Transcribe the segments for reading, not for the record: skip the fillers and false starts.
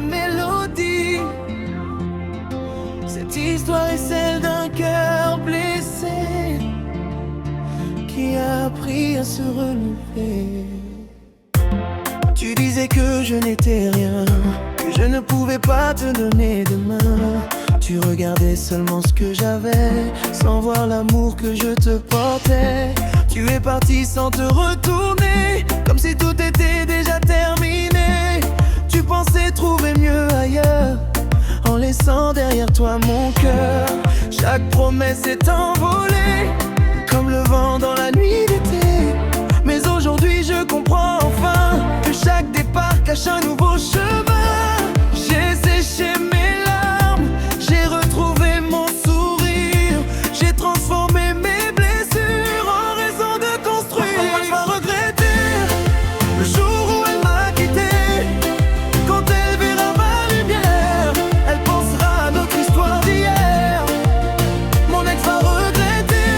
mélodie. Cette histoire est celle d'un cœur blessé qui a appris à se relever. Tu disais que je n'étais rien, que je ne pouvais pas te donner de main. Tu regardais seulement ce que j'avais, sans voir l'amour que je te portais. Tu es parti sans te retourner, comme si tout était déjà terminé. Tu pensais trouver mieux ailleurs, en laissant derrière toi mon cœur. Chaque promesse est envolée, comme le vent dans la nuit d'été. Mais aujourd'hui je comprends enfin que chaque départ cache un nouveau chemin. J'ai séché mes larmes, j'ai retrouvé mon sourire, j'ai transformé mes blessures en raison de construire. Moi je vais regretter le jour où elle m'a quitté. Quand elle verra ma lumière, elle pensera à notre histoire d'hier. Mon ex va regretter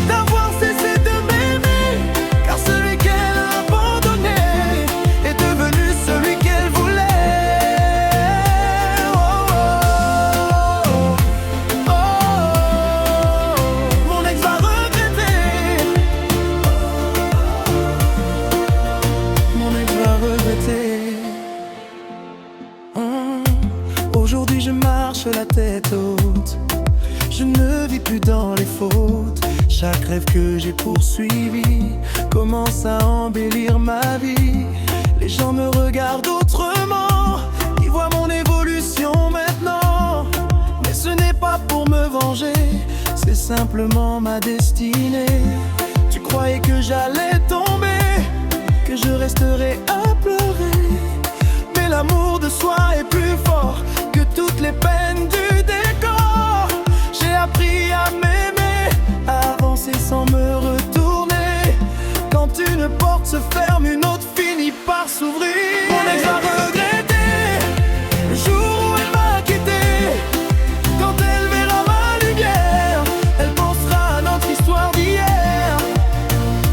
d'avoir cessé de m'aimer, car celui qu'elle a abandonné est devenu celui qu'elle voulait. Oh, oh, oh, oh. Mon ex va regretter. Mon ex va regretter. Aujourd'hui je marche la tête haute, je ne vis plus dans les fautes. Chaque rêve que j'ai poursuivi commence à embellir ma vie. Les gens me regardent autrement, ils voient mon évolution maintenant. Mais ce n'est pas pour me venger, c'est simplement ma destinée. Tu croyais que j'allais tomber, que je resterais à pleurer. Mais l'amour de soi est plus fort que toutes les peines du décor. J'ai appris à m'aimer, à avancer sans me retourner. Quand une porte se ferme, une autre finit par s'ouvrir. Mon ex va regretter le jour où elle m'a quitté. Quand elle verra ma lumière, elle pensera à notre histoire d'hier.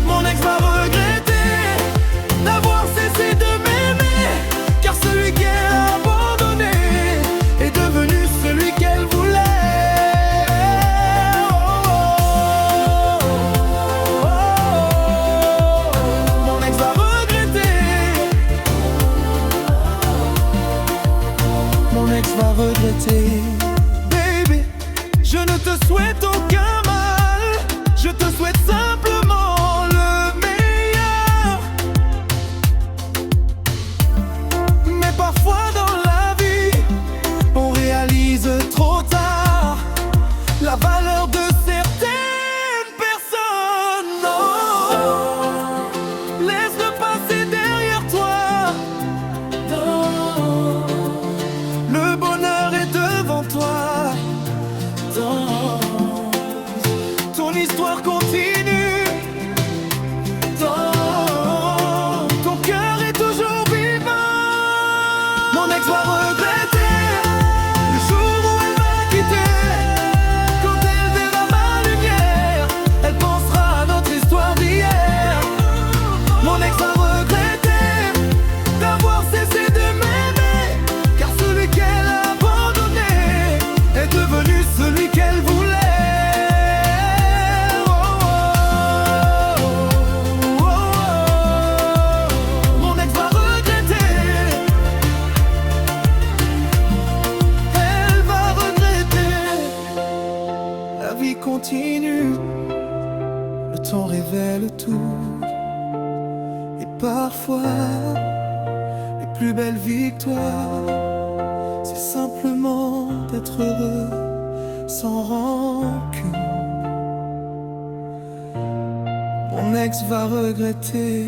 Mon ex va regretter d'avoir cessé de m'aimer, car celui qu'elle a abandonné est devenu celui qu'elle voulait. Mon ex va regretter. Mon ex va regretter. Baby, je ne te souhaite aucun mal, je te souhaite simplement le meilleur. Mais parfois dans la vie, on réalise trop tard la valeur de certaines personnes. Non, laisse le passé derrière toi. Non, le bonheur est devant toi. Danse, ton histoire continue. Danse, ton cœur est toujours vivant. Mon ex va regretter le jour où elle m'a quitté. Quand elle verra ma lumière, elle pensera à notre histoire d'hier. Mon ex va regretter d'avoir cessé de m'aimer, car celui qu'elle a abandonné est devenu celui qu'elle voulait. Oh, oh, oh, oh, oh. Mon ex va regretter. Elle va regretter. La vie continue, le temps révèle tout. Et parfois, les plus belles victoires, c'est simplement d'être heureux sans rancune. Mon ex va regretter.